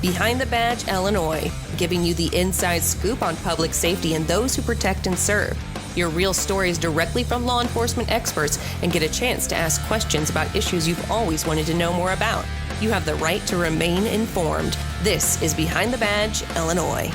Behind the Badge Illinois, giving you the inside scoop on public safety and those who protect and serve. Hear real stories directly from law enforcement experts and get a chance to ask questions about issues you've always wanted to know more about. You have the right to remain informed. This is Behind the Badge Illinois.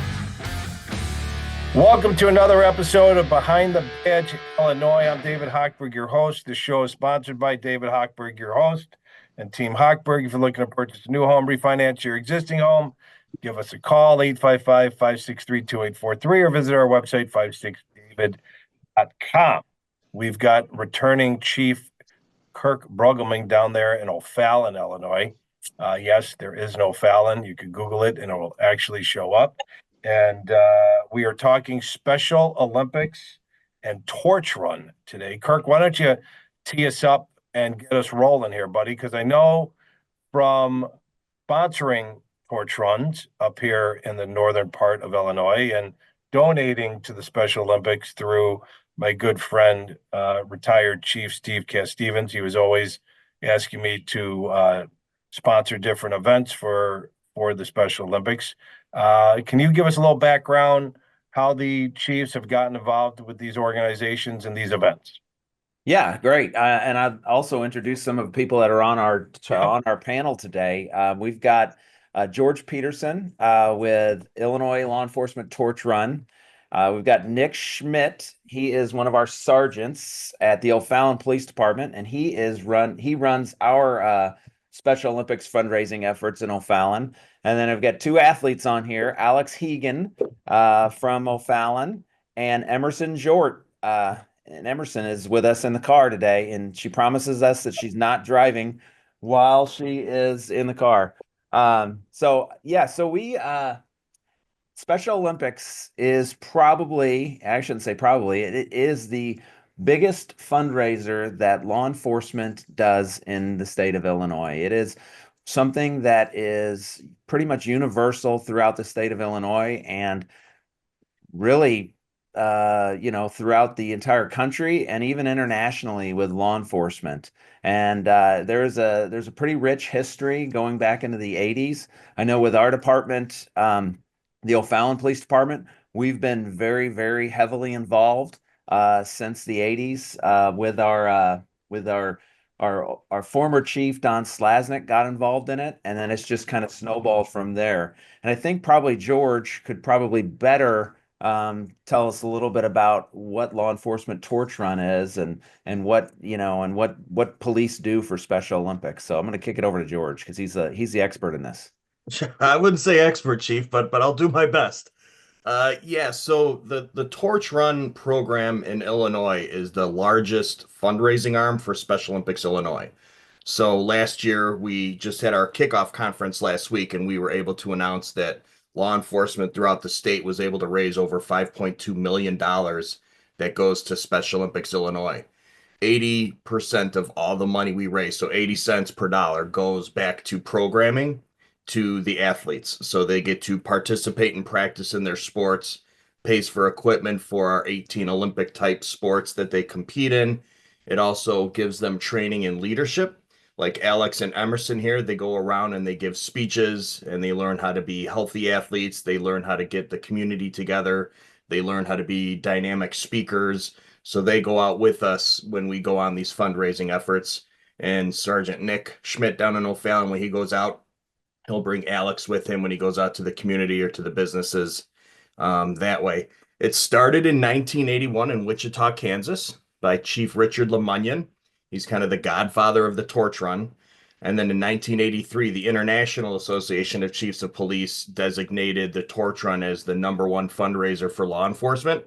Welcome to another episode of Behind the Badge Illinois. I'm David Hochberg, your host. This show is sponsored by David Hochberg, your host, and Team Hochberg. If you're looking to purchase a new home, refinance your existing home, give us a call, 855-563-2843, or visit our website, 56david.com. We've got returning Chief Kirk Brueggemann down there in O'Fallon, Illinois. Yes, there is an O'Fallon. You can Google it, and it will actually show up. And we are talking Special Olympics and Torch Run today. Kirk, why don't you tee us up and get us rolling here, buddy? Because I know from sponsoring Torch Runs up here in the northern part of Illinois and donating to the Special Olympics through my good friend, retired Chief Steve Cass-Stevens. He was always asking me to sponsor different events for the Special Olympics. Can you give us a little background how the Chiefs have gotten involved with these organizations and these events? Yeah, great. And I'll also introduce some of the people that are on our panel today. We've got George Peterson with Illinois Law Enforcement Torch Run. We've got Nick Schmidt. He is one of our sergeants at the O'Fallon Police Department, and he runs our Special Olympics fundraising efforts in O'Fallon. And then I've got two athletes on here, Alex Hegan from O'Fallon and Emerson Jort. And Emerson is with us in the car today, and she promises us that she's not driving while she is in the car. So we Special Olympics is probably, I shouldn't say probably, it is the biggest fundraiser that law enforcement does in the state of Illinois. It is something that is pretty much universal throughout the state of Illinois and really, throughout the entire country and even internationally with law enforcement. And there's a pretty rich history going back into the 80s. I know with our department, the O'Fallon Police Department, we've been very, very heavily involved since the 80s with our former chief, Don Slasnick, got involved in it, and then it's just kind of snowballed from there. And I think probably George could probably better tell us a little bit about what law enforcement torch run is and what police do for Special Olympics. So I'm going to kick it over to George because he's the expert in this. I wouldn't say expert, Chief, but I'll do my best. So the Torch Run program in Illinois is the largest fundraising arm for Special Olympics Illinois. So last year, we just had our kickoff conference last week, and we were able to announce that law enforcement throughout the state was able to raise over $5.2 million that goes to Special Olympics Illinois. 80% of all the money we raise, so 80 cents per dollar, goes back to programming to the athletes. So they get to participate and practice in their sports, pays for equipment for our 18 Olympic type sports that they compete in. It also gives them training and leadership. Like Alex and Emerson here, they go around and they give speeches and they learn how to be healthy athletes. They learn how to get the community together. They learn how to be dynamic speakers. So they go out with us when we go on these fundraising efforts. And Sergeant Nick Schmidt down in O'Fallon, when he goes out, he'll bring Alex with him when he goes out to the community or to the businesses that way. It started in 1981 in Wichita, Kansas by Chief Richard Lemunyon. He's kind of the godfather of the torch run. And then in 1983, the International Association of Chiefs of Police designated the torch run as the #1 fundraiser for law enforcement.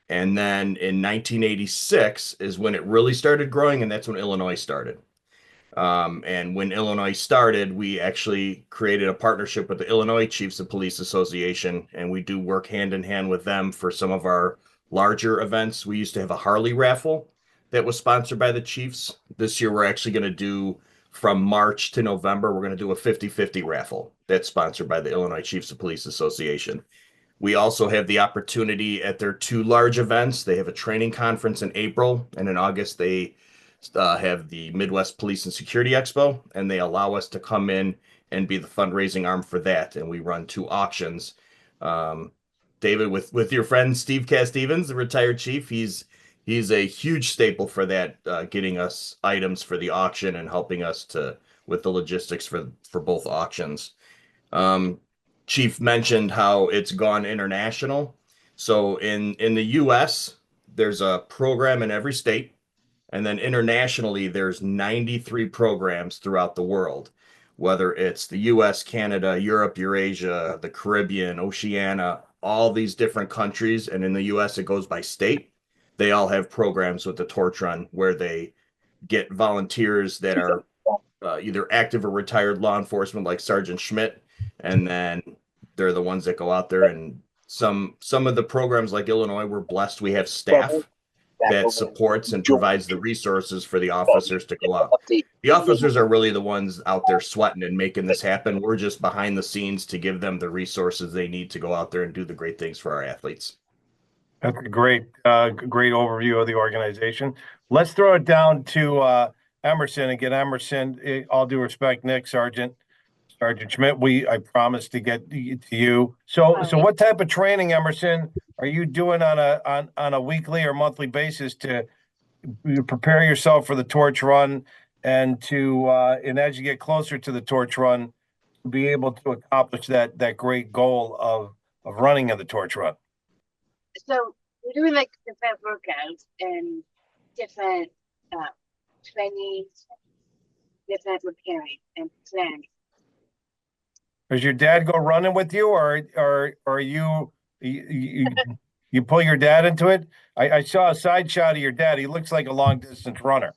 And then in 1986 is when it really started growing, and that's when Illinois started. And when Illinois started, we actually created a partnership with the Illinois Chiefs of Police Association, and we do work hand in hand with them for some of our larger events. We used to have a Harley raffle that was sponsored by the Chiefs. This year, we're actually going to do, from March to November, we're going to do a 50-50 raffle that's sponsored by the Illinois Chiefs of Police Association. We also have the opportunity at their two large events. They have a training conference in April, and in August, they have the Midwest Police and Security Expo, and they allow us to come in and be the fundraising arm for that. And we run 2 auctions. David, with your friend Steve Stevens, the retired chief, he's a huge staple for that, getting us items for the auction and helping us with the logistics for both auctions. Chief mentioned how it's gone international. So in the US, there's a program in every state, and then internationally, there's 93 programs throughout the world, whether it's the US, Canada, Europe, Eurasia, the Caribbean, Oceania, all these different countries. And in the US, it goes by state. They all have programs with the Torch Run where they get volunteers that are either active or retired law enforcement, like Sergeant Schmidt, and then they're the ones that go out there. And some of the programs, like Illinois, we're blessed we have staff that supports and provides the resources for the officers to go out. The officers are really the ones out there sweating and making this happen. We're just behind the scenes to give them the resources they need to go out there and do the great things for our athletes. That's a great overview of the organization. Let's throw it down to Emerson and get Emerson. All due respect, Nick, Sergeant Schmidt, I promised to get to you. So what type of training, Emerson, are you doing on a weekly or monthly basis to prepare yourself for the Torch Run and as you get closer to the Torch Run, be able to accomplish that great goal of running in the Torch Run? So we're doing like different workouts and different training, different repairing and planning. Does your dad go running with you, or you pull your dad into it? I saw a side shot of your dad. He looks like a long distance runner.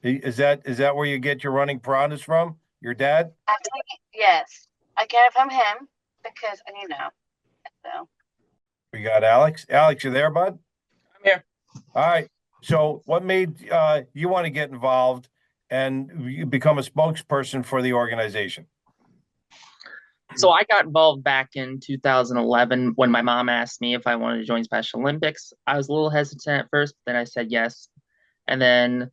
Is that where you get your running prowess from? Your dad? Yes, I get it from him because so. We got Alex. Alex, you there, bud? I'm here. All right. So what made you want to get involved and you become a spokesperson for the organization? So I got involved back in 2011 when my mom asked me if I wanted to join Special Olympics. I was a little hesitant at first, but then I said yes. And then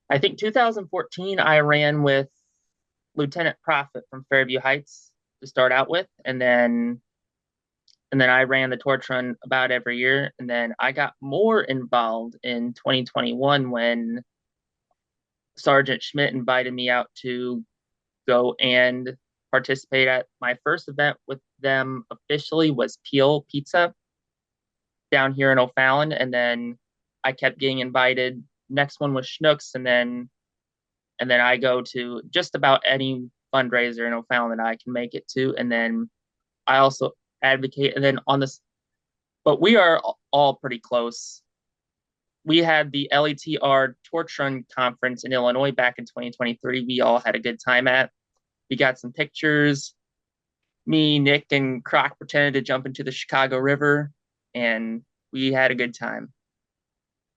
I think 2014, I ran with Lieutenant Prophet from Fairview Heights to start out with. And then I ran the Torch Run about every year. And then I got more involved in 2021 when Sergeant Schmidt invited me out to go and participate at my first event with them officially was Peel Pizza down here in O'Fallon. And then I kept getting invited. Next one was Schnucks. And then I go to just about any fundraiser in O'Fallon that I can make it to. And then I also advocate. And then but we are all pretty close. We had the LETR Torch Run conference in Illinois back in 2023. We all had a good time at. We got some pictures. Me, Nick, and Croc pretended to jump into the Chicago River, and we had a good time.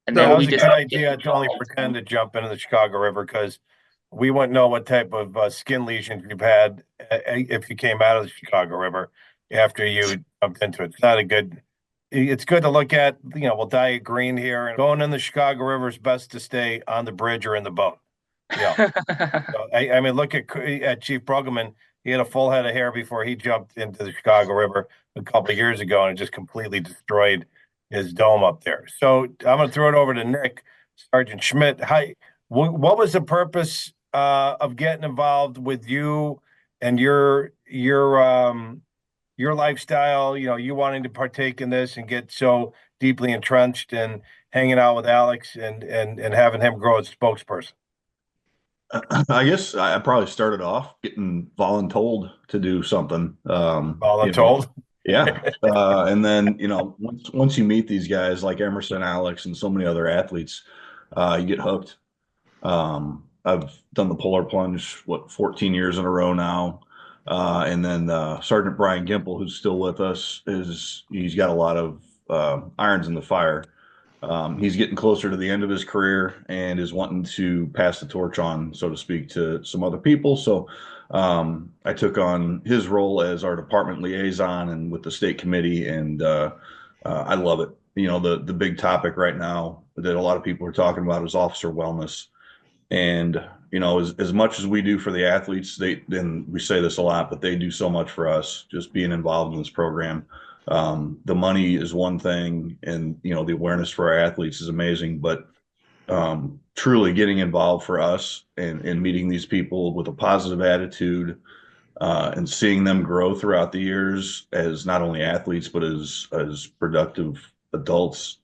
And then that was a good idea to only pretend to jump into the Chicago River because we wouldn't know what type of skin lesions you've had if you came out of the Chicago River after you jumped into it. It's good to look at, we'll dye it green here. And going in the Chicago River is best to stay on the bridge or in the boat. Yeah. So, I mean, look at Chief Bruggeman. He had a full head of hair before he jumped into the Chicago River a couple of years ago, and it just completely destroyed his dome up there. So I'm going to throw it over to Nick, Sergeant Schmidt. Hi, what was the purpose of getting involved with you and your lifestyle? You wanting to partake in this and get so deeply entrenched and hanging out with Alex and having him grow as spokesperson. I guess I probably started off getting voluntold to do something. Voluntold? Yeah. And then, once you meet these guys like Emerson, Alex, and so many other athletes, you get hooked. I've done the polar plunge, 14 years in a row now. And then Sergeant Brian Gimple, who's still with us, he's got a lot of irons in the fire. He's getting closer to the end of his career and is wanting to pass the torch on, so to speak, to some other people. So I took on his role as our department liaison and with the state committee, and I love it. The big topic right now that a lot of people are talking about is officer wellness. And you know, as much as we do for the athletes, and we say this a lot, but they do so much for us just being involved in this program. The money is one thing, and, you know, the awareness for our athletes is amazing, but truly getting involved for us and meeting these people with a positive attitude, and seeing them grow throughout the years as not only athletes, but as productive adults,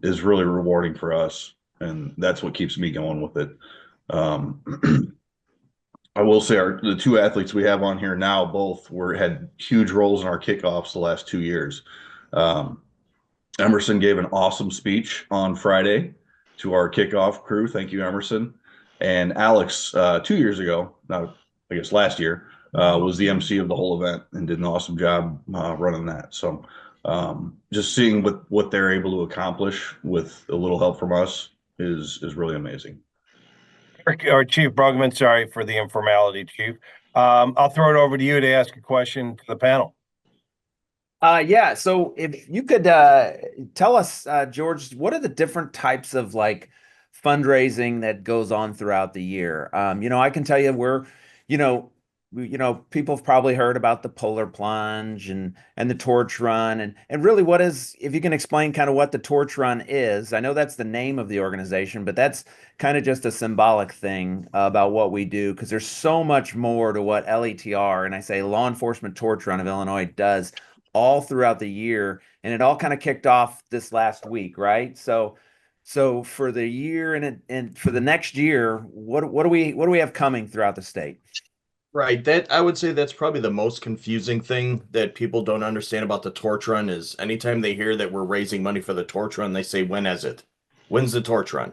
is really rewarding for us. And that's what keeps me going with it. I will say the two athletes we have on here now both had huge roles in our kickoffs the last 2 years. Emerson gave an awesome speech on Friday to our kickoff crew. Thank you, Emerson. And Alex, 2 years ago, not I guess last year, was the MC of the whole event and did an awesome job running that. So just seeing what they're able to accomplish with a little help from us is really amazing. Or Chief Brugman, sorry for the informality, Chief. I'll throw it over to you to ask a question to the panel. Yeah. So if you could tell us, George, what are the different types of like fundraising that goes on throughout the year? You know, I can tell you people have probably heard about the polar plunge and the torch run and really what is, if you can explain kind of what the torch run is. I know that's the name of the organization, but that's kind of just a symbolic thing about what we do, because there's so much more to what LETR, and I say Law Enforcement Torch Run of Illinois, does all throughout the year. And it all kind of kicked off this last week, right? So for the year and for the next year, what do we have coming throughout the state? Right. That I would say that's probably the most confusing thing that people don't understand about the torch run is anytime they hear that we're raising money for the torch run, they say, when is it? When's the torch run?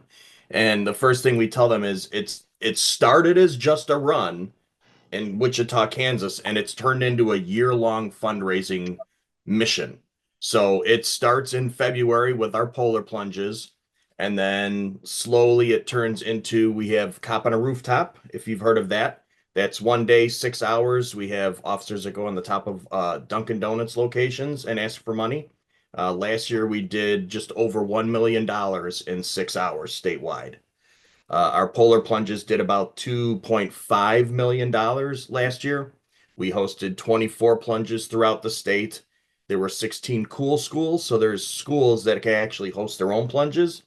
And the first thing we tell them is it started as just a run in Wichita, Kansas, and it's turned into a year-long fundraising mission. So it starts in February with our polar plunges, and then slowly it turns into, we have Cop on a Rooftop, if you've heard of that. That's one day, 6 hours. We have officers that go on the top of Dunkin' Donuts locations and ask for money. Last year, we did just over $1 million in 6 hours statewide. Our polar plunges did about $2.5 million last year. We hosted 24 plunges throughout the state. There were 16 cool schools, so there's schools that can actually host their own plunges.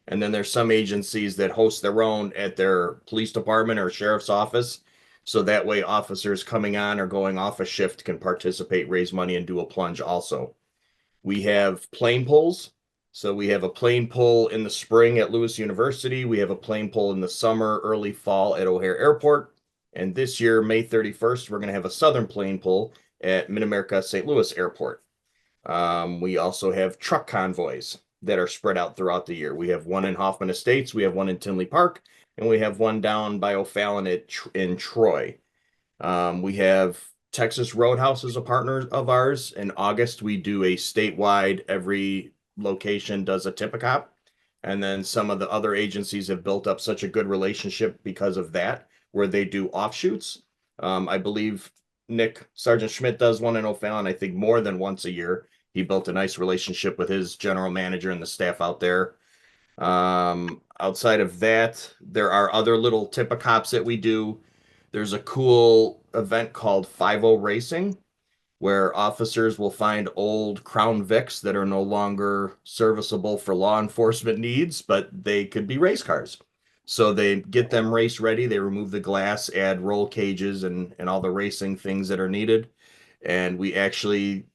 And then there's some agencies that host their own at their police department or sheriff's office. So that way officers coming on or going off a shift can participate, raise money, and do a plunge also. We have plane pulls. So we have a plane pull in the spring at Lewis University. We have a plane pull in the summer, early fall at O'Hare Airport. And this year, May 31st, we're going to have a southern plane pull at Mid-America St. Louis Airport. We also have truck convoys that are spread out throughout the year. We have one in Hoffman Estates, we have one in Tinley Park, and we have one down by O'Fallon in Troy. We have Texas Roadhouse is a partner of ours. In August, we do a statewide, every location does a tip-a-cop. And then some of the other agencies have built up such a good relationship because of that, where they do offshoots. I believe Sergeant Schmidt does one in O'Fallon, I think more than once a year. He built a nice relationship with his general manager and the staff out there. Outside of that, there are other little tip-a-cops that we do. There's a cool event called 5-0 Racing, where officers will find old Crown Vics that are no longer serviceable for law enforcement needs, but they could be race cars. So they get them race ready. They remove the glass, add roll cages and all the racing things that are needed. And we actually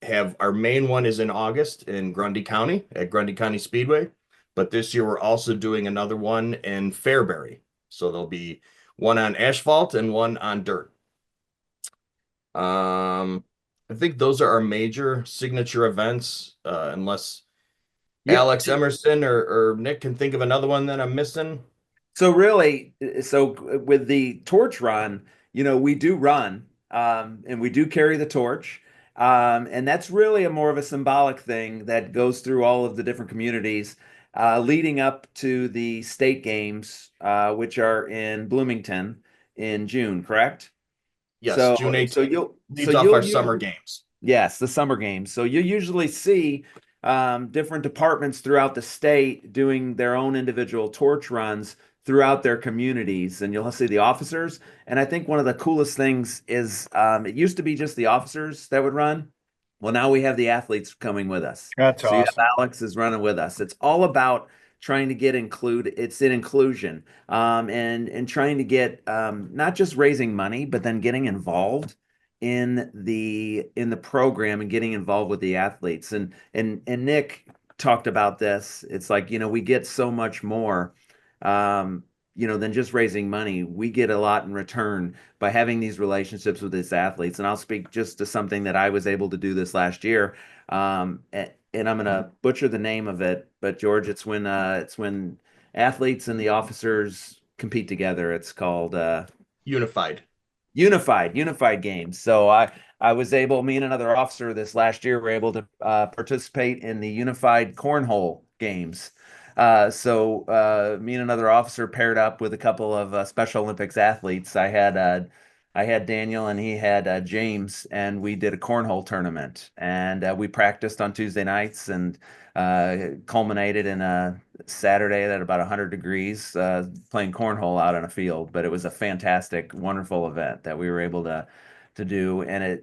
have our main one is in August in Grundy County at Grundy County Speedway. But this year we're also doing another one in Fairbury. So there'll be one on asphalt and one on dirt. I think those are our major signature events, unless Alex, Emerson, or Nick can think of another one that I'm missing. So really, with the torch run, we do run, and we do carry the torch. And that's really a more of a symbolic thing that goes through all of the different communities, leading up to the state games, which are in Bloomington in June, correct? Yes, so, June 18th. So you'll our summer games. Yes, the summer games. So you usually see different departments throughout the state doing their own individual torch runs throughout their communities, and you'll see the officers. And I think one of the coolest things is it used to be just the officers that would run. Well, now we have the athletes coming with us. That's So you have awesome. Alex is running with us. It's all about trying to get it's in inclusion, and trying to get not just raising money, but then getting involved in the program and getting involved with the athletes. And Nick talked about this. It's like, we get so much more than just raising money. We get a lot in return by having these relationships with these athletes. And I'll speak just to something that I was able to do this last year. And I'm going to butcher the name of it, but George, it's when athletes and the officers compete together. It's called Unified games. So me and another officer this last year were able to participate in the unified cornhole games. So me and another officer paired up with a couple of Special Olympics athletes. I had Daniel and he had James, and we did a cornhole tournament, and we practiced on Tuesday nights and culminated in a Saturday at about 100 degrees playing cornhole out on a field. But it was a fantastic, wonderful event that we were able to do. And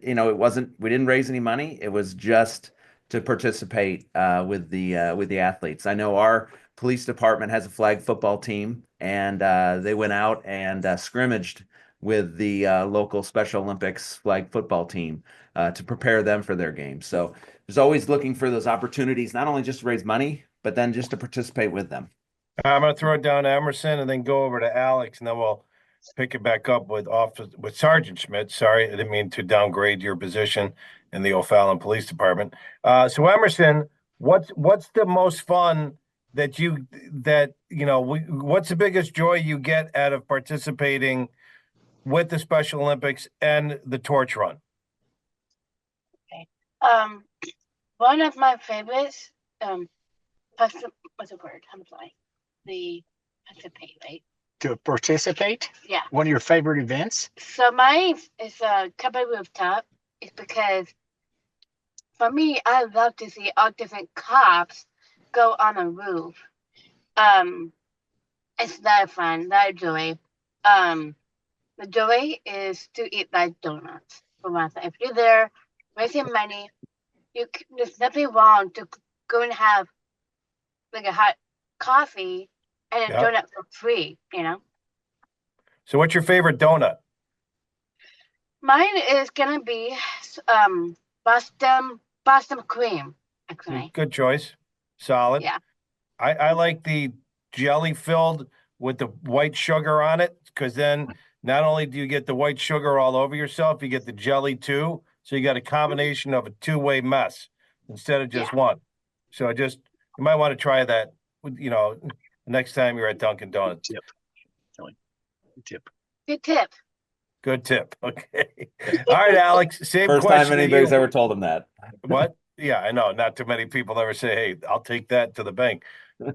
we didn't raise any money. It was just to participate with the athletes. I know our police department has a flag football team, and they went out and scrimmaged with the local Special Olympics flag football team to prepare them for their game. So there's always looking for those opportunities, not only just to raise money, but then just to participate with them. I'm going to throw it down to Emerson and then go over to Alex, and then we'll pick it back up with Sergeant Schmidt. Sorry, I didn't mean to downgrade your position in the O'Fallon Police Department. So Emerson, what's the most fun what's the biggest joy you get out of participating with the Special Olympics and the torch run? Okay. One of my favorites, what's the word? I'm sorry. The participate, right? To participate? Yeah. One of your favorite events? So mine is a covered rooftop. It's because for me, I love to see all different cops go on a roof. It's not fun, not joy. The joy is to eat like donuts. For one thing, if you're there raising money, there's nothing wrong to go and have like a hot coffee and a donut for free. So what's your favorite donut? Mine is gonna be Boston cream. Actually, Good choice. Solid. Yeah. I like the jelly filled with the white sugar on it, because then not only do you get the white sugar all over yourself, you get the jelly too. So you got a combination of a two-way mess instead of just one. So you might want to try that, next time you're at Dunkin' Donuts. Tip. Tip. Good tip. Good tip. Okay. All right, Alex. Same First question. time anybody's ever told him that. What? Yeah, I know. Not too many people ever say, "Hey, I'll take that to the bank,"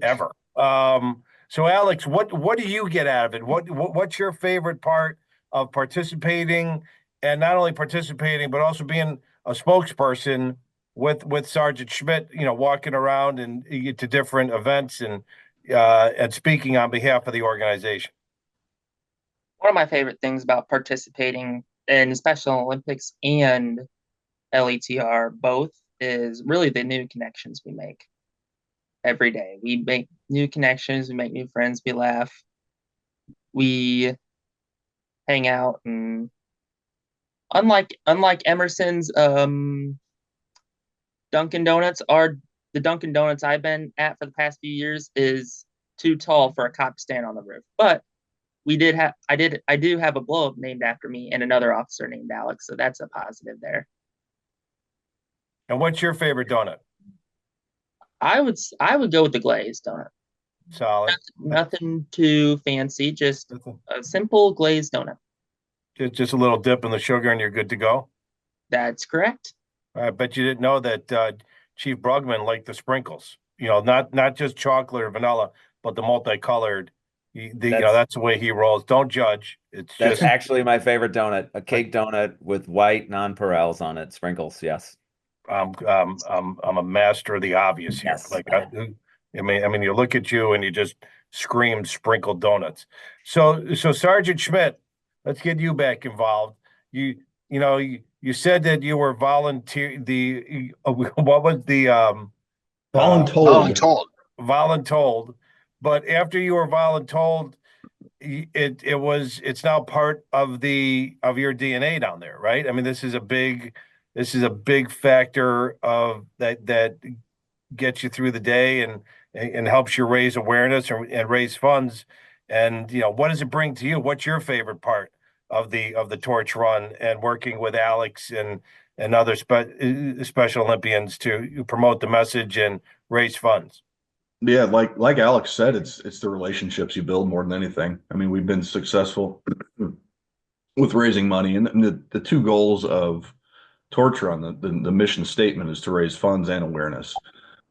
ever. So, Alex, what do you get out of it? What's your favorite part of participating, and not only participating, but also being a spokesperson with Sergeant Schmidt? Walking around and to different events and speaking on behalf of the organization. One of my favorite things about participating in Special Olympics and LETR both is really the new connections we make every day. We make new connections, we make new friends, we laugh, we hang out, and unlike Emerson's Dunkin' Donuts, the Dunkin' Donuts I've been at for the past few years is too tall for a cop to stand on the roof. But I do have a blow up named after me and another officer named Alex, so that's a positive there. And what's your favorite donut? I would go with the glazed donut. Solid. Nothing too fancy, just a simple glazed donut. Just a little dip in the sugar and you're good to go. That's correct. I bet you didn't know that Chief Brugman liked the sprinkles. Not just chocolate or vanilla, but the multicolored. That's the way he rolls. Don't judge. That's actually my favorite donut, a cake donut with white nonpareils on it, sprinkles. Yes. I'm a master of the obvious here. Yes. Like, I mean, you look at you and you just screamed sprinkled donuts. So Sergeant Schmidt, let's get you back involved. You said that you were volunteer what was the Voluntold. voluntold, but after you were voluntold, it's now part of your DNA down there, right? I mean, this is a big factor of that gets you through the day and helps you raise awareness and raise funds. And what does it bring to you? What's your favorite part of the torch run and working with Alex and other Special Olympians to promote the message and raise funds? Yeah, like Alex said, it's the relationships you build more than anything. I mean, we've been successful with raising money, and the two goals of Torch Run, the mission statement is to raise funds and awareness.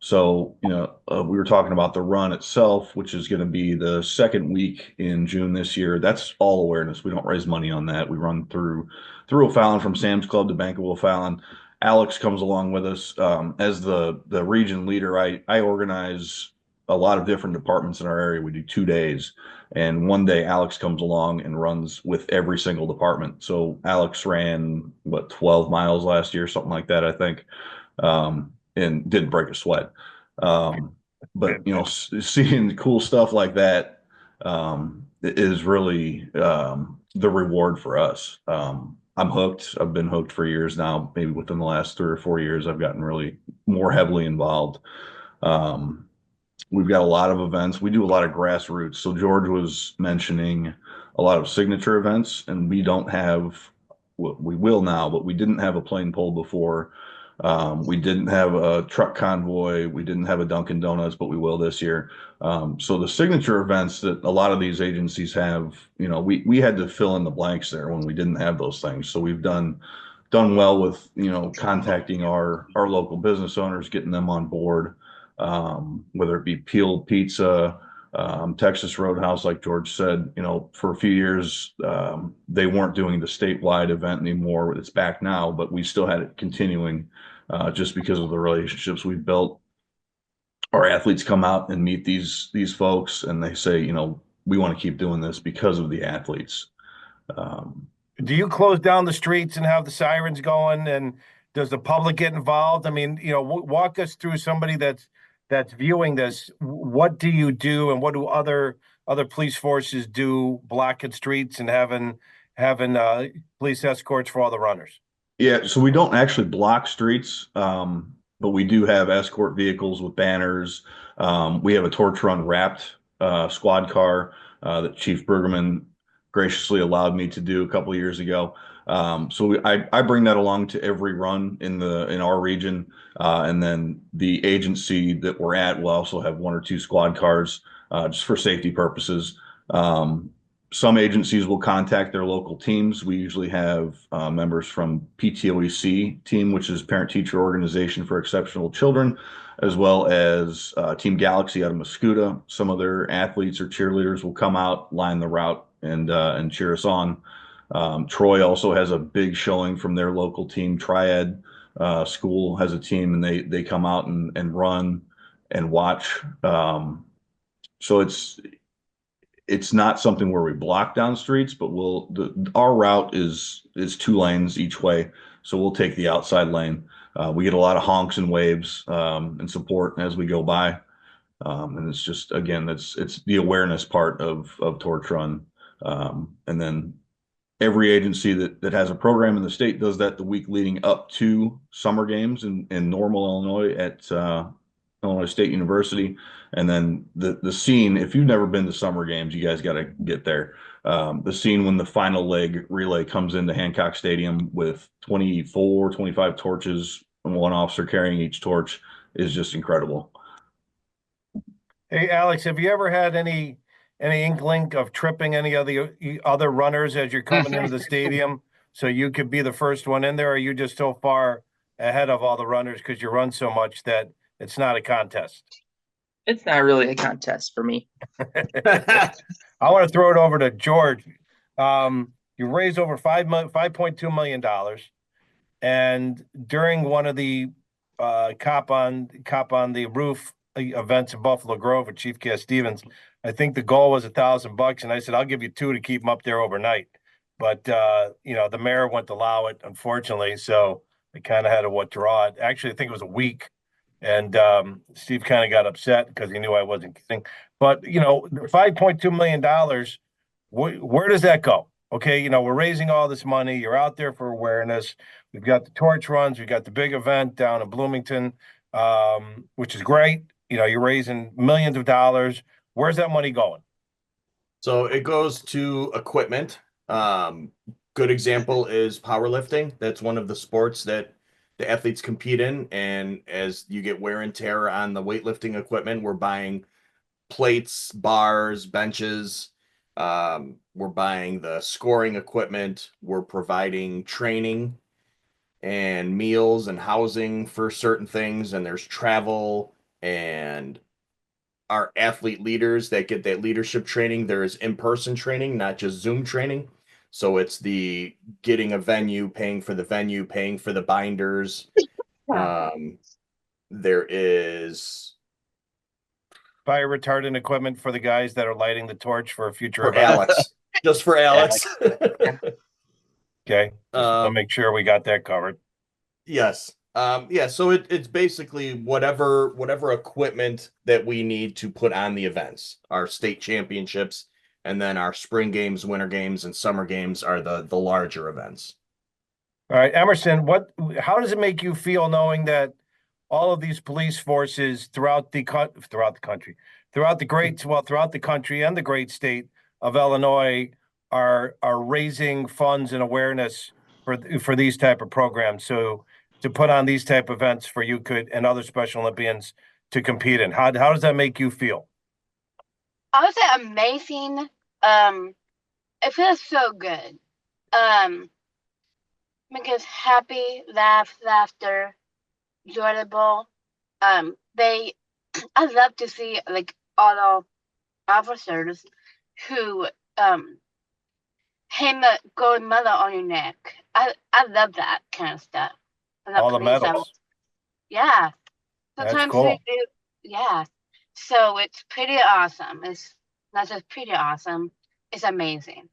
So, we were talking about the run itself, which is going to be the second week in June this year. That's all awareness. We don't raise money on that. We run through O'Fallon, from Sam's Club to Bank of O'Fallon. Alex comes along with us as the region leader. I organize a lot of different departments in our area. We do 2 days, and one day Alex comes along and runs with every single department. So Alex ran 12 miles last year, something like that, I think, and didn't break a sweat. But seeing cool stuff like that is really the reward for us. I'm hooked. I've been hooked for years now. Maybe within the last 3 or 4 years, I've gotten really more heavily involved. We've got a lot of events. We do a lot of grassroots. So George was mentioning a lot of signature events, and we don't have, well, we will now, but we didn't have a plane pull before. We didn't have a truck convoy. We didn't have a Dunkin' Donuts, but we will this year. So the signature events that a lot of these agencies have, we had to fill in the blanks there when we didn't have those things. So we've done well with, contacting our local business owners, getting them on board, whether it be Peeled Pizza, Texas Roadhouse, like George said, for a few years, they weren't doing the statewide event anymore. It's back now, but we still had it continuing, just because of the relationships we've built. Our athletes come out and meet these folks, and they say, we want to keep doing this because of the athletes. Do you close down the streets and have the sirens going? And does the public get involved? I mean, walk us through somebody that's viewing this. What do you do, and what do other police forces do, blocking streets and having police escorts for all the runners? Yeah, so we don't actually block streets, but we do have escort vehicles with banners. We have a torch run wrapped squad car that Chief Bergerman graciously allowed me to do a couple of years ago. So I bring that along to every run in our region, and then the agency that we're at will also have 1 or 2 squad cars, just for safety purposes. Some agencies will contact their local teams. We usually have members from PTOEC team, which is Parent Teacher Organization for Exceptional Children, as well as Team Galaxy out of Mascoutah. Some of their athletes or cheerleaders will come out, line the route, and cheer us on. Troy also has a big showing from their local team. Triad School has a team, and they come out and run and watch. So it's not something where we block down streets, but our route is 2 lanes each way. So we'll take the outside lane. We get a lot of honks and waves and support as we go by. And it's just, again, it's the awareness part of Torch Run. And then every agency that has a program in the state does that the week leading up to summer games in Normal, Illinois at Illinois State University. And then the scene, if you've never been to summer games, you guys got to get there. The scene when the final leg relay comes into Hancock Stadium with 24, 25 torches and 1 officer carrying each torch is just incredible. Hey, Alex, have you ever had any inkling of tripping any of the other runners as you're coming into the stadium so you could be the first one in there? Or are you just so far ahead of all the runners because you run so much that it's not a contest? It's not really a contest for me. I want to throw it over to George. You raised over $5.2 million, and during one of the cop on the roof events in Buffalo Grove with Chief Cass Stevens. I think the goal was $1,000, and I said I'll give you two to keep them up there overnight. But the mayor wouldn't allow it, unfortunately, so I kind of had to withdraw it. Actually, I think it was a week, and Steve kind of got upset because he knew I wasn't kidding. But the $5.2 million, where does that go? Okay, we're raising all this money. You're out there for awareness. We've got the torch runs. We've got the big event down in Bloomington, which is great. You're raising millions of dollars. Where's that money going? So it goes to equipment. Good example is powerlifting. That's one of the sports that the athletes compete in. And as you get wear and tear on the weightlifting equipment, we're buying plates, bars, benches. We're buying the scoring equipment. We're providing training and meals and housing for certain things. And there's travel and our athlete leaders that get that leadership training. There is in-person training, not just Zoom training. So it's the getting a venue, paying for the venue, paying for the binders. There is Fire retardant equipment for the guys that are lighting the torch for a future for event. Alex, just for Alex. Okay, I'll make sure we got that covered. Yes. Yeah, so it's basically whatever equipment that we need to put on the events. Our state championships, and then our spring games, winter games, and summer games are the larger events. All right, Emerson, how does it make you feel knowing that all of these police forces throughout the country and the great state of Illinois are raising funds and awareness for these type of programs? So to put on these type of events for you and other Special Olympians to compete in, how does that make you feel? I would say amazing. It feels so good. Because happy, laughter, enjoyable. I love to see like all officers who hang the gold medal on your neck. I love that kind of stuff. All the medals. Yeah. That's Sometimes cool. we do. Yeah. So it's pretty awesome. It's not just pretty awesome. It's amazing.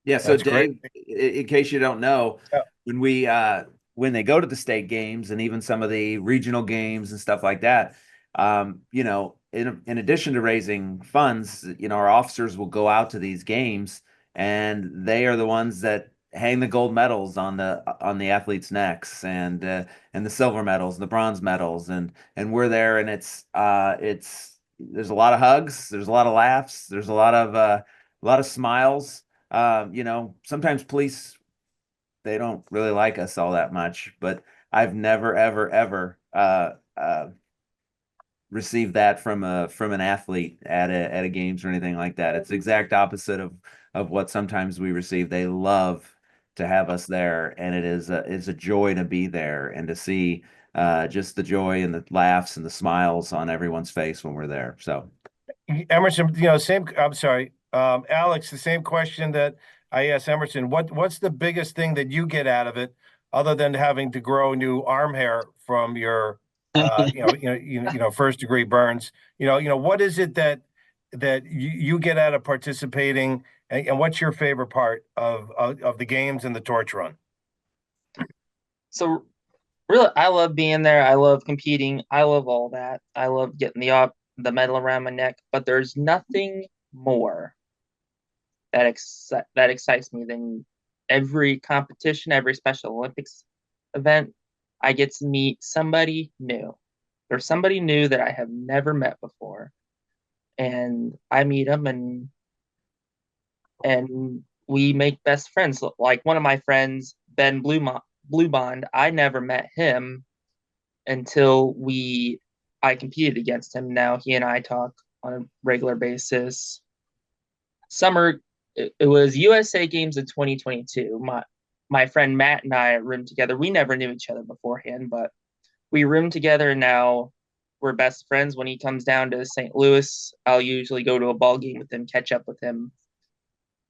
Yeah. So That's Dave, in case you don't know, Yeah. when they go to the state games and even some of the regional games and stuff like that, in addition to raising funds, our officers will go out to these games, and they are the ones that hang the gold medals on the athletes' necks, and the silver medals and the bronze medals, and we're there, and it's there's a lot of hugs, there's a lot of laughs, there's a lot of smiles. Sometimes police, they don't really like us all that much, but I've never ever received that from an athlete at a games or anything like that. It's the exact opposite of what sometimes we receive. They love to have us there, and it's a joy to be there and to see just the joy and the laughs and the smiles on everyone's face when we're there. So Emerson, I'm sorry, Alex, the same question that I asked Emerson. What's the biggest thing that you get out of it, other than having to grow new arm hair from your, first degree burns? What is it that you get out of participating, and what's your favorite part of the games and the torch run? So really, I love being there. I love competing. I love all that. I love getting the medal around my neck. But there's nothing more that excites me than every competition, every Special Olympics event. I get to meet somebody new. There's somebody new that I have never met before, and I meet them, and we make best friends. Like one of my friends, Ben Bluebond, I never met him until I competed against him. Now he and I talk on a regular basis. It was USA Games in 2022. My friend Matt and I roomed together. We never knew each other beforehand, but we roomed together, and now we're best friends. When he comes down to St. Louis, I'll usually go to a ball game with him, catch up with him.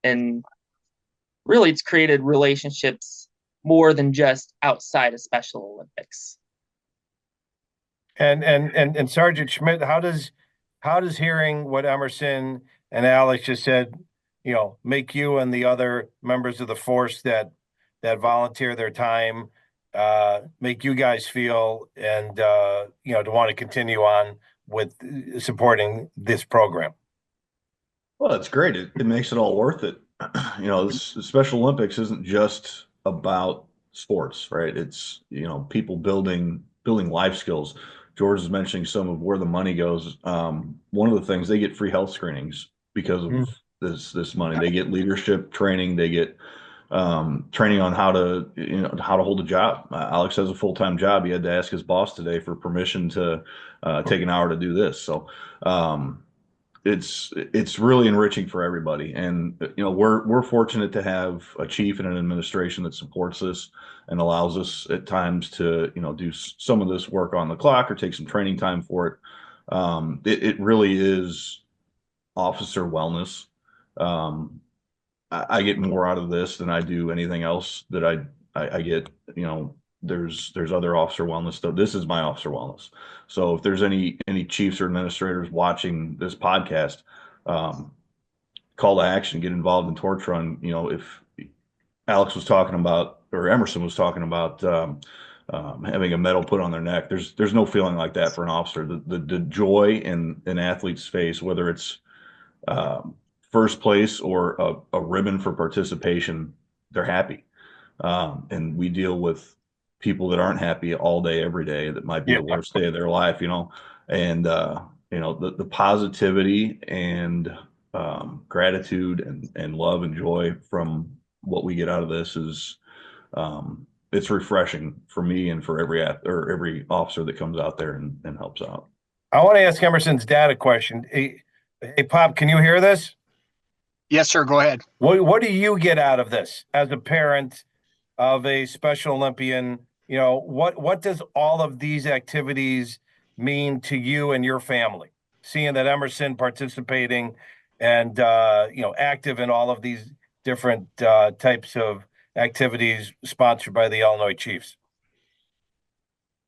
And really, it's created relationships more than just outside of Special Olympics. And Sergeant Schmidt, how does hearing what Emerson and Alex just said, make you and the other members of the force that volunteer their time, make you guys feel, and to want to continue on with supporting this program? Well, it's great. It makes it all worth it. The Special Olympics isn't just about sports, right? It's, people building life skills. George is mentioning some of where the money goes. One of the things, they get free health screenings because of this money. They get leadership training. They get training on how to hold a job. Alex has a full-time job. He had to ask his boss today for permission to take an hour to do this. So it's really enriching for everybody. And we're fortunate to have a chief and an administration that supports this and allows us at times to do some of this work on the clock or take some training time for it. It really is officer wellness. I get more out of this than I do anything else that I get. There's other officer wellness stuff. This is my officer wellness. So if there's any chiefs or administrators watching this podcast, call to action, get involved in Torch Run. If Alex was talking about, or Emerson was talking about, having a medal put on their neck, there's no feeling like that for an officer. The joy in an athlete's face, whether it's first place or a ribbon for participation, they're happy. And we deal with people that aren't happy all day, every day, that might be the worst day of their life, and the positivity and gratitude and love and joy from what we get out of this is it's refreshing for me and for every officer that comes out there and helps out. I want to ask Emerson's dad a question. Hey, Pop, can you hear this? Yes, sir. Go ahead. What do you get out of this as a parent of a Special Olympian? What does all of these activities mean to you and your family? Seeing that Emerson participating and active in all of these different types of activities sponsored by the Illinois Chiefs.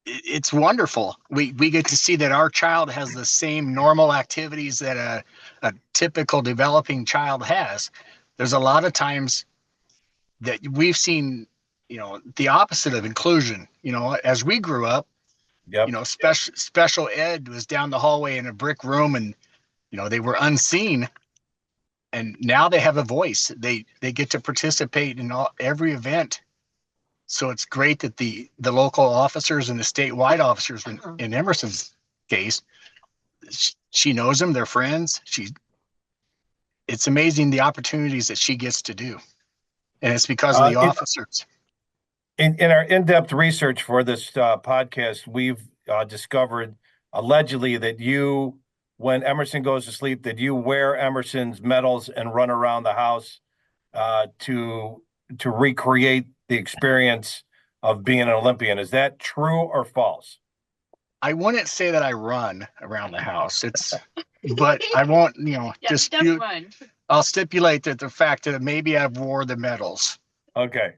It's wonderful. We get to see that our child has the same normal activities that a typical developing child has. There's a lot of times that we've seen, the opposite of inclusion. As we grew up, special ed was down the hallway in a brick room, and they were unseen. And now they have a voice. They get to participate in every event. So it's great that the local officers and the statewide officers, in Emerson's case, she knows them, they're friends. It's amazing the opportunities that she gets to do. And it's because of the officers. In our in-depth research for this podcast, we've discovered allegedly that you, when Emerson goes to sleep, that you wear Emerson's medals and run around the house to recreate the experience of being an Olympian. Is that true or false? I wouldn't say that I run around the house. But I won't, I'll stipulate that the fact that maybe I've wore the medals. Okay.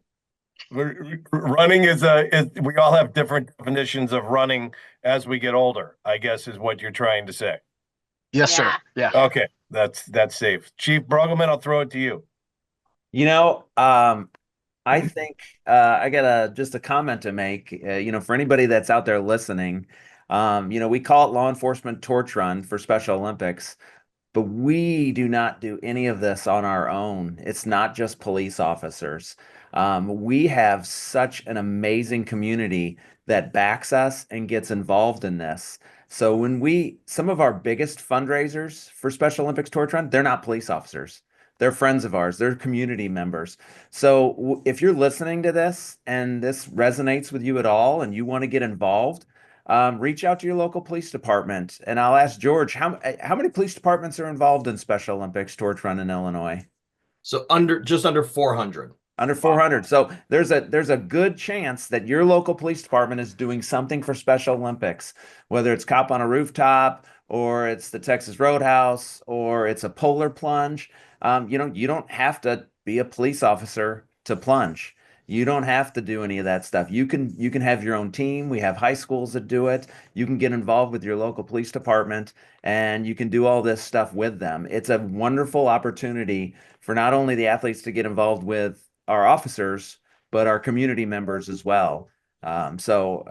Running is we all have different definitions of running as we get older, I guess is what you're trying to say. Yes, sir. Yeah. Okay. That's safe. Chief Brueggemann, I'll throw it to you. I think I got just a comment to make. For anybody that's out there listening, we call it Law Enforcement Torch Run for Special Olympics, but we do not do any of this on our own. It's not just police officers. We have such an amazing community that backs us and gets involved in this. So some of our biggest fundraisers for Special Olympics Torch Run, they're not police officers. They're friends of ours. They're community members. So if you're listening to this and this resonates with you at all and you want to get involved, reach out to your local police department. And I'll ask George, how many police departments are involved in Special Olympics Torch Run in Illinois? So just under 400. Under 400. So there's a good chance that your local police department is doing something for Special Olympics, whether it's Cop on a Rooftop, or it's the Texas Roadhouse, or it's a polar plunge. You don't have to be a police officer to plunge. You don't have to do any of that stuff. You can have your own team. We have high schools that do it. You can get involved with your local police department and you can do all this stuff with them. It's a wonderful opportunity for not only the athletes to get involved with our officers, but our community members as well. So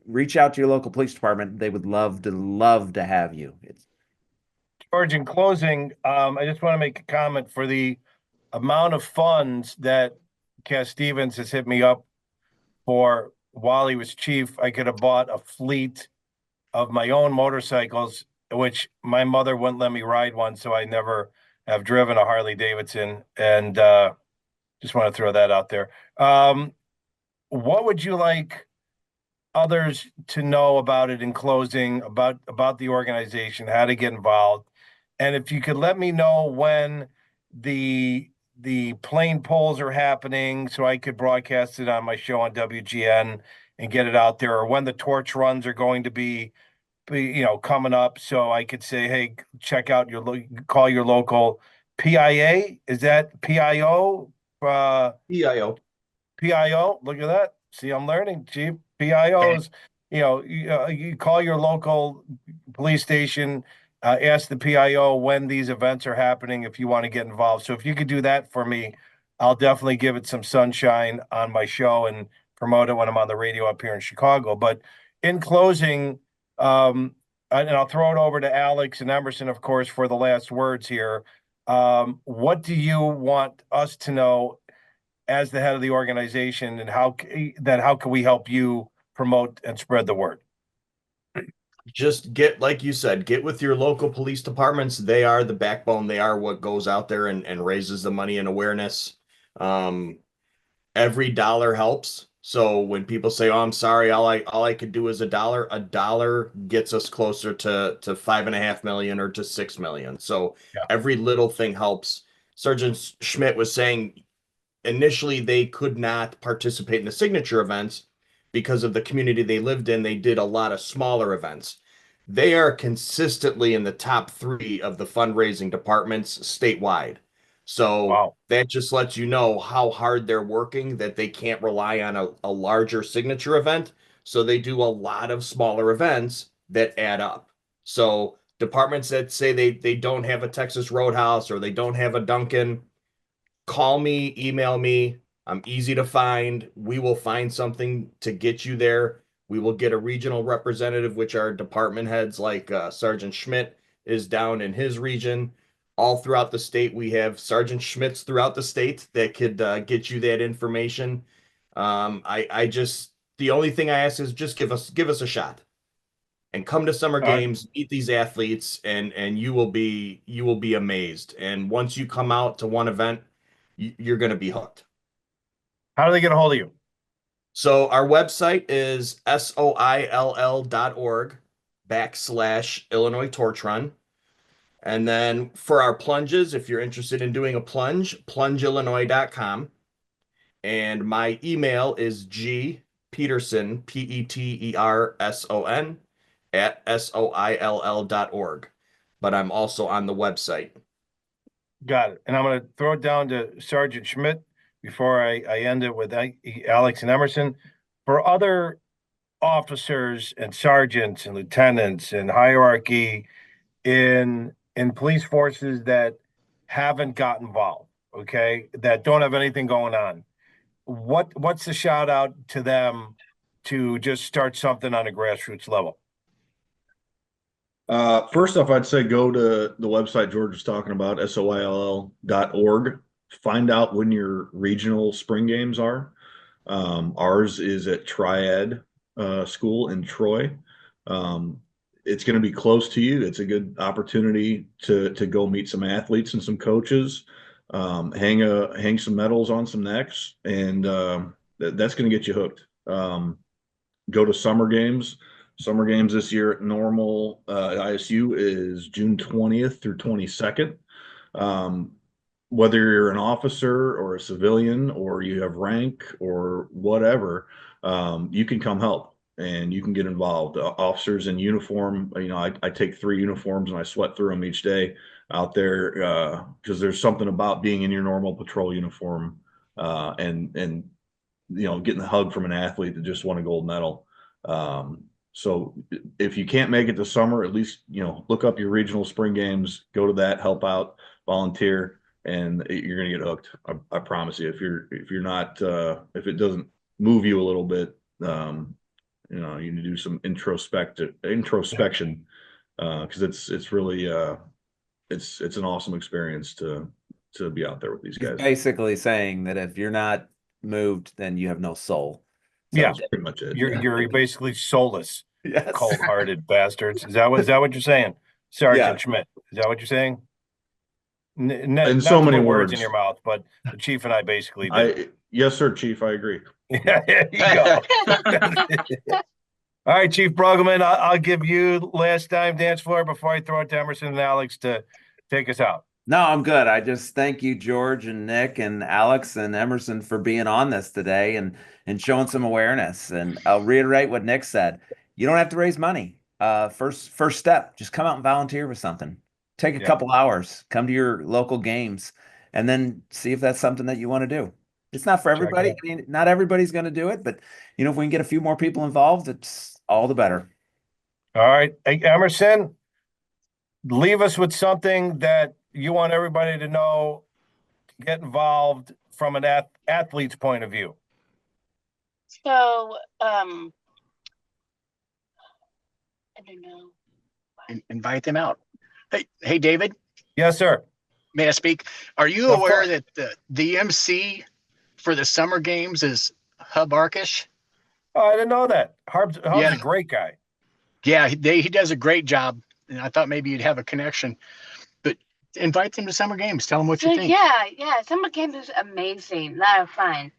reach out to your local police department. They would love to have you. George, in closing, I just want to make a comment for the amount of funds that Cass Stevens has hit me up for while he was chief. I could have bought a fleet of my own motorcycles, which my mother wouldn't let me ride one, so I never have driven a Harley Davidson. And just want to throw that out there. What would you like others to know about it in closing, about the organization, how to get involved? And if you could let me know when the plane polls are happening so I could broadcast it on my show on WGN and get it out there, or when the torch runs are going to be coming up, so I could say, hey, check out call your local PIA. Is that PIO? EIO. PIO. Look at that. See, I'm learning, Chief. PIOs. You call your local police station, ask the PIO when these events are happening if you want to get involved. So if you could do that for me, I'll definitely give it some sunshine on my show and promote it when I'm on the radio up here in Chicago. But in closing, and I'll throw it over to Alex and Emerson, of course, for the last words here. What do you want us to know as the head of the organization, and how can we help you promote and spread the word? Just like you said, get with your local police departments. They are the backbone. They are what goes out there and raises the money and awareness. Every dollar helps. So when people say, "Oh, I'm sorry, all I could do is a dollar gets us closer to 5.5 million or to 6 million. So Yeah. Every little thing helps. Sergeant Schmidt was saying initially they could not participate in the signature events because of the community they lived in. They did a lot of smaller events. They are consistently in the top 3 of the fundraising departments statewide. So Wow. that just lets you know how hard they're working, that they can't rely on a larger signature event. So they do a lot of smaller events that add up. So departments that say they don't have a Texas Roadhouse or they don't have a Dunkin', call me, email me. I'm easy to find. We will find something to get you there. We will get a regional representative, which our department heads like Sergeant Schmidt is down in his region. All throughout the state, we have Sergeant Schmidts throughout the state that could get you that information. The only thing I ask is just give us a shot and come to summer games, meet these athletes, and you will be amazed. And once you come out to one event, you're going to be hooked. How do they get a hold of you? So our website is soill.org/Illinois Torch Run. And then for our plunges, if you're interested in doing a plunge, plungeillinois.com. And my email is gpeterson, Peterson, @soill.org. But I'm also on the website. Got it. And I'm going to throw it down to Sergeant Schmidt before I end it with Alex and Emerson. For other officers and sergeants and lieutenants and hierarchy in police forces that haven't got involved, okay, that don't have anything going on, what's the shout out to them to just start something on a grassroots level? First off, I'd say go to the website George was talking about, soill.org. Find out when your regional spring games are. Ours is at Triad School in Troy. It's going to be close to you. It's a good opportunity to go meet some athletes and some coaches, hang some medals on some necks, and that's going to get you hooked. Go to summer games. Summer games this year at Normal ISU is June 20th through 22nd. Whether you're an officer or a civilian or you have rank or whatever, you can come help and you can get involved. Officers in uniform, I take 3 uniforms and I sweat through them each day out there because there's something about being in your normal patrol uniform and getting the hug from an athlete that just won a gold medal. So if you can't make it this summer, at least, look up your regional spring games, go to that, help out, volunteer, and you're going to get hooked. I promise you. If you're not, if it doesn't move you a little bit, you need to do some introspection, because it's really, it's an awesome experience to be out there with these guys. Basically saying that if you're not moved, then you have no soul. So Yeah, That's pretty much it. you're basically soulless, yes. cold-hearted bastards. Is that what you're saying, Sergeant Schmidt? Is that what you're saying? In so many words in your mouth, but the chief and I basically yes, sir, Chief. I agree. Yeah, there you go. All right, Chief Brueggemann, I'll give you last time dance floor before I throw it to Emerson and Alex to take us out. No, I'm good. I just thank you, George and Nick and Alex and Emerson, for being on this today and showing some awareness. And I'll reiterate what Nick said. You don't have to raise money. First step, just come out and volunteer with something. Take a couple hours, come to your local games, and then see if that's something that you want to do. It's not for everybody. I mean, not everybody's going to do it, but if we can get a few more people involved, it's all the better. All right. Hey, Emerson, leave us with something that you want everybody to know to get involved from an athlete's point of view. So, I don't know. Invite them out. Hey, David. Yes, sir. May I speak? Are you aware that the MC for the summer games is Hub Arkish? Oh, I didn't know that. Hub's a great guy. Yeah, he does a great job, and I thought maybe you'd have a connection. But invite them to summer games. Tell them what you think. Yeah. Summer games is amazing. A lot of fun.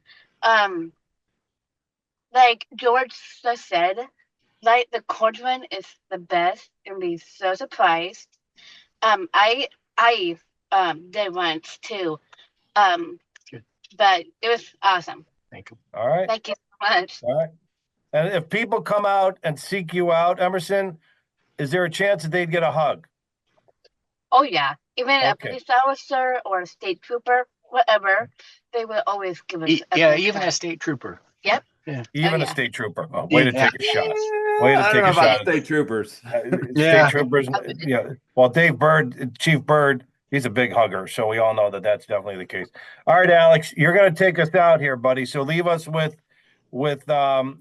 Like George just said, like the cold run is the best, and be so surprised. I did once too. Good. But it was awesome. Thank you. All right. Thank you so much. All right. And if people come out and seek you out, Emerson, is there a chance that they'd get a hug? Oh yeah. Even a police officer or a state trooper, whatever, they will always give us even a state trooper. Yep. Yeah. Even a state trooper. Oh, way to take a shot. Way to I take don't know a about shot. state troopers. State troopers. Yeah. Well, Dave Bird, Chief Bird, he's a big hugger, so we all know that that's definitely the case. All right, Alex, you're going to take us out here, buddy. So leave us with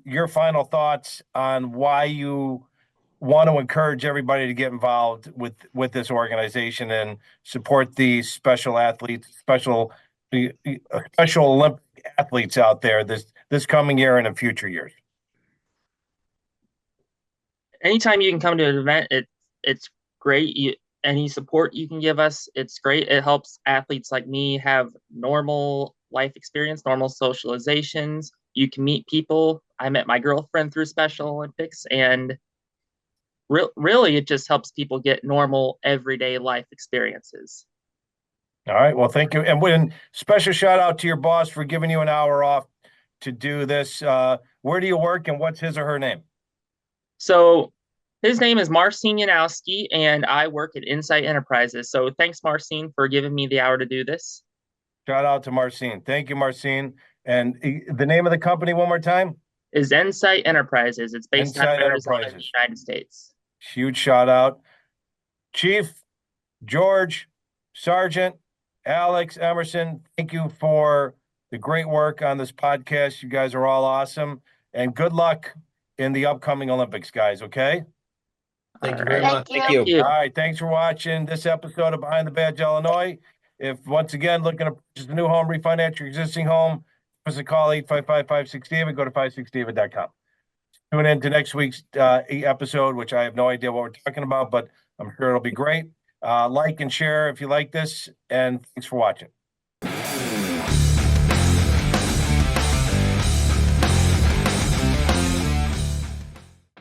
your final thoughts on why you want to encourage everybody to get involved with this organization and support these special athletes, special Olympic athletes out there this coming year and in future years. Anytime you can come to an event, it's great. Any support you can give us, it's great. It helps athletes like me have normal life experience, normal socializations. You can meet people. I met my girlfriend through Special Olympics, and really it just helps people get normal everyday life experiences. All right. Well, thank you. And special shout out to your boss for giving you an hour off to do this. Where do you work and what's his or her name? So his name is Marcin Yanowski, and I work at Insight Enterprises. So thanks, Marcin, for giving me the hour to do this. Shout out to Marcin. Thank you, Marcin. And the name of the company one more time? Is Insight Enterprises. It's based out of Arizona, in the United States. Huge shout out. Chief, George, Sergeant, Alex, Emerson, thank you for the great work on this podcast. You guys are all awesome. And good luck in the upcoming Olympics, guys, okay? Thank you very much. Thank you. All right, thanks for watching this episode of Behind the Badge Illinois. If once again looking to purchase a new home, refinance your existing home, give us a call 855-56-DAVID, go to 56david.com. Tune in to next week's episode, which I have no idea what we're talking about, but I'm sure it'll be great. Like and share if you like this, and thanks for watching.